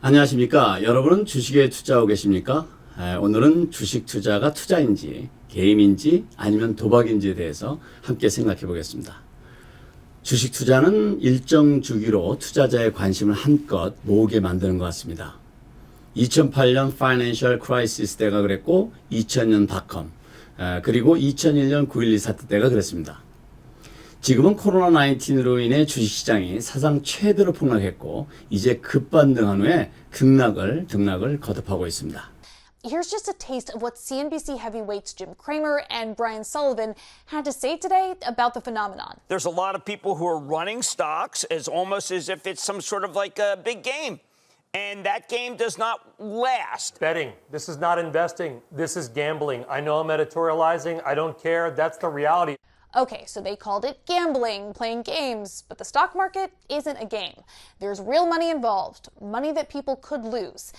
안녕하십니까. 여러분은 주식에 투자하고 계십니까? 오늘은 주식 투자가 투자인지 게임인지 아니면 도박인지에 대해서 함께 생각해 보겠습니다. 주식 투자는 일정 주기로 투자자의 관심을 한껏 모으게 만드는 것 같습니다. 2008년 Financial Crisis 때가 그랬고 2000년 닷컴 그리고 2001년 9.12 사태 때가 그랬습니다. 지금은 코로나19로 인해 주식시장이 사상 최대로 폭락했고 이제 급반등한 후에 등락을 거듭하고 있습니다. Here's just a taste of what CNBC heavyweights Jim Cramer and Brian Sullivan had to say today about the phenomenon. There's a lot of people who are running stocks as almost as if it's some sort of like a big game. And that game does not last. Betting. This is not investing. This is gambling. I know I'm editorializing. I don't care. That's the reality. Okay, so they called it gambling, playing games, but the stock market isn't a game. There's real money involved, money that people could lose.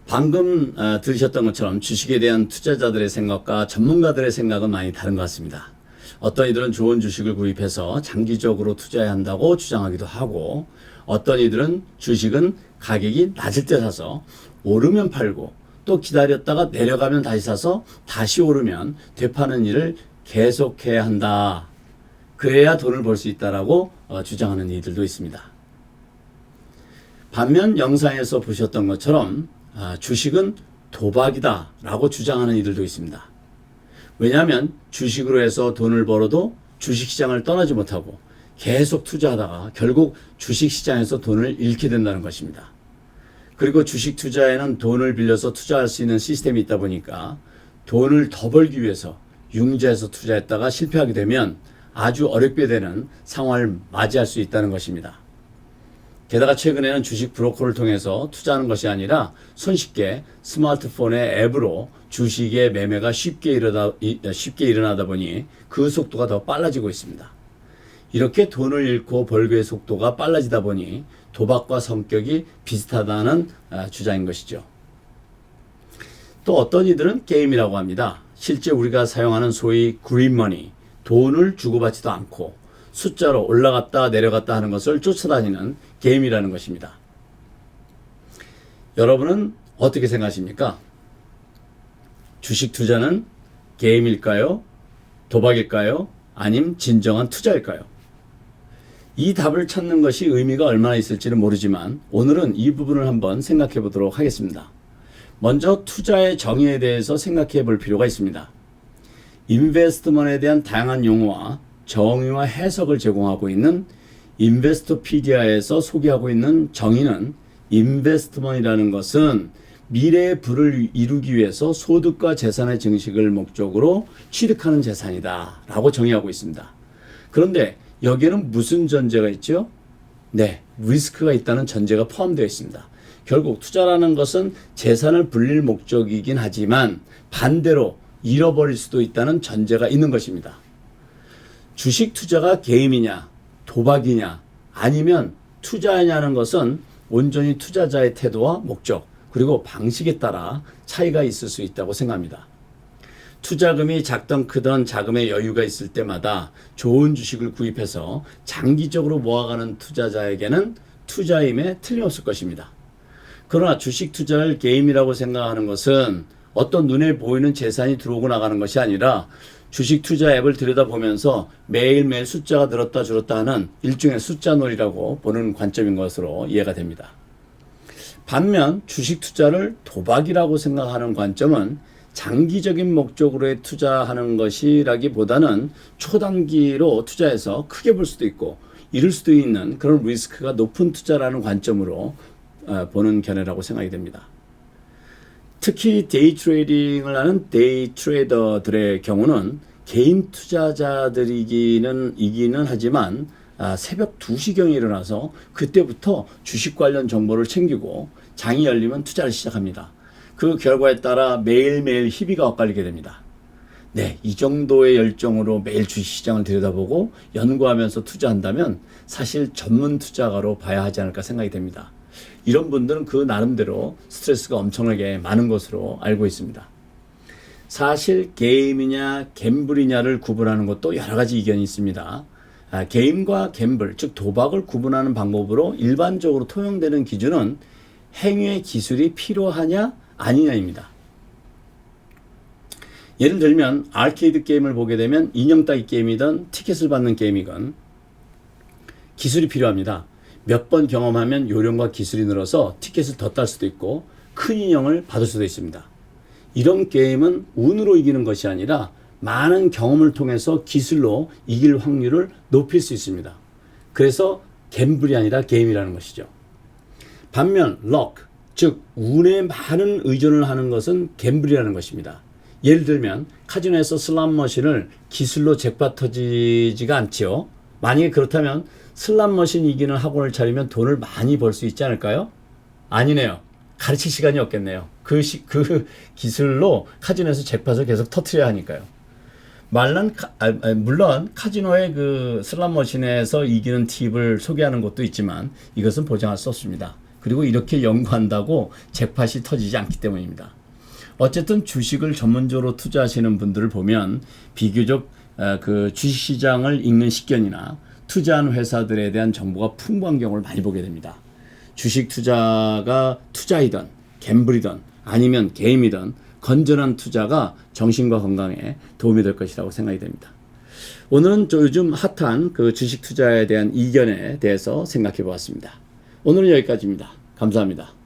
방금 들으셨던 것처럼 주식에 대한 투자자들의 생각과 전문가들의 생각은 많이 다른 것 같습니다. 어떤 이들은 좋은 주식을 구입해서 장기적으로 투자해야 한다고 주장하기도 하고 어떤 이들은 주식은 가격이 낮을 때 사서 오르면 팔고 또 기다렸다가 내려가면 다시 사서 다시 오르면 되파는 일을 계속해야 한다. 그래야 돈을 벌 수 있다라고 주장하는 이들도 있습니다. 반면 영상에서 보셨던 것처럼 주식은 도박이다 라고 주장하는 이들도 있습니다. 왜냐하면 주식으로 해서 돈을 벌어도 주식시장을 떠나지 못하고 계속 투자하다가 결국 주식시장에서 돈을 잃게 된다는 것입니다. 그리고 주식 투자에는 돈을 빌려서 투자할 수 있는 시스템이 있다 보니까 돈을 더 벌기 위해서 융자해서 투자했다가 실패하게 되면 아주 어렵게 되는 상황을 맞이할 수 있다는 것입니다. 게다가 최근에는 주식 브로커를 통해서 투자하는 것이 아니라 손쉽게 스마트폰의 앱으로 주식의 매매가 쉽게 일어나다 보니 그 속도가 더 빨라지고 있습니다. 이렇게 돈을 잃고 벌기의 속도가 빨라지다 보니 도박과 성격이 비슷하다는 주장인 것이죠. 또 어떤 이들은 게임이라고 합니다. 실제 우리가 사용하는 소위 그린머니, 돈을 주고받지도 않고 숫자로 올라갔다 내려갔다 하는 것을 쫓아다니는 게임이라는 것입니다. 여러분은 어떻게 생각하십니까? 주식 투자는 게임일까요? 도박일까요? 아님 진정한 투자일까요? 이 답을 찾는 것이 의미가 얼마나 있을지는 모르지만 오늘은 이 부분을 한번 생각해 보도록 하겠습니다. 먼저 투자의 정의에 대해서 생각해 볼 필요가 있습니다. 인베스트먼트에 대한 다양한 용어와 정의와 해석을 제공하고 있는 인베스토피디아에서 소개하고 있는 정의는 인베스트먼트이라는 것은 미래의 부를 이루기 위해서 소득과 재산의 증식을 목적으로 취득하는 재산이다 라고 정의하고 있습니다. 그런데 여기에는 무슨 전제가 있죠? 네, 리스크가 있다는 전제가 포함되어 있습니다. 결국 투자라는 것은 재산을 불릴 목적이긴 하지만 반대로 잃어버릴 수도 있다는 전제가 있는 것입니다. 주식 투자가 게임이냐, 도박이냐, 아니면 투자냐는 것은 온전히 투자자의 태도와 목적, 그리고 방식에 따라 차이가 있을 수 있다고 생각합니다. 투자금이 작든 크든 자금의 여유가 있을 때마다 좋은 주식을 구입해서 장기적으로 모아가는 투자자에게는 투자임에 틀림없을 것입니다. 그러나 주식 투자를 게임이라고 생각하는 것은 어떤 눈에 보이는 재산이 들어오고 나가는 것이 아니라 주식 투자 앱을 들여다보면서 매일매일 숫자가 늘었다 줄었다 하는 일종의 숫자놀이라고 보는 관점인 것으로 이해가 됩니다. 반면 주식 투자를 도박이라고 생각하는 관점은 장기적인 목적으로의 투자하는 것이라기보다는 초단기로 투자해서 크게 벌 수도 있고 잃을 수도 있는 그런 리스크가 높은 투자라는 관점으로 보는 견해라고 생각이 됩니다. 특히 데이 트레이딩을 하는 데이 트레이더들의 경우는 개인 투자자들이기는 하지만 새벽 2시경에 일어나서 그때부터 주식 관련 정보를 챙기고 장이 열리면 투자를 시작합니다. 그 결과에 따라 매일매일 희비가 엇갈리게 됩니다. 네, 이 정도의 열정으로 매일 주식시장을 들여다보고 연구하면서 투자한다면 사실 전문 투자가로 봐야 하지 않을까 생각이 됩니다. 이런 분들은 그 나름대로 스트레스가 엄청나게 많은 것으로 알고 있습니다. 사실 게임이냐 갬블이냐를 구분하는 것도 여러 가지 의견이 있습니다. 게임과 갬블, 즉 도박을 구분하는 방법으로 일반적으로 통용되는 기준은 행위의 기술이 필요하냐 아니냐입니다. 예를 들면 아케이드 게임을 보게 되면 인형 따기 게임이든 티켓을 받는 게임이건 기술이 필요합니다. 몇 번 경험하면 요령과 기술이 늘어서 티켓을 더 딸 수도 있고 큰 인형을 받을 수도 있습니다. 이런 게임은 운으로 이기는 것이 아니라 많은 경험을 통해서 기술로 이길 확률을 높일 수 있습니다. 그래서 갬블이 아니라 게임이라는 것이죠. 반면 럭, 즉 운에 많은 의존을 하는 것은 갬블이라는 것입니다. 예를 들면 카지노에서 슬롯 머신을 기술로 잭팟 터지지가 않지요. 만약에 그렇다면 슬롯 머신 이기는 학원을 차리면 돈을 많이 벌 수 있지 않을까요? 아니네요. 가르칠 시간이 없겠네요. 그 기술로 카지노에서 잭팟을 계속 터트려야 하니까요. 물론 카지노의 그 슬롯 머신에서 이기는 팁을 소개하는 것도 있지만 이것은 보장할 수 없습니다. 그리고 이렇게 연구한다고 잭팟이 터지지 않기 때문입니다. 어쨌든 주식을 전문적으로 투자하시는 분들을 보면 비교적 그 주식시장을 읽는 식견이나 투자한 회사들에 대한 정보가 풍부한 경우를 많이 보게 됩니다. 주식 투자가 투자이든 갬블이든 아니면 게임이든 건전한 투자가 정신과 건강에 도움이 될 것이라고 생각이 됩니다. 오늘은 요즘 핫한 그 주식 투자에 대한 이견에 대해서 생각해 보았습니다. 오늘은 여기까지입니다. 감사합니다.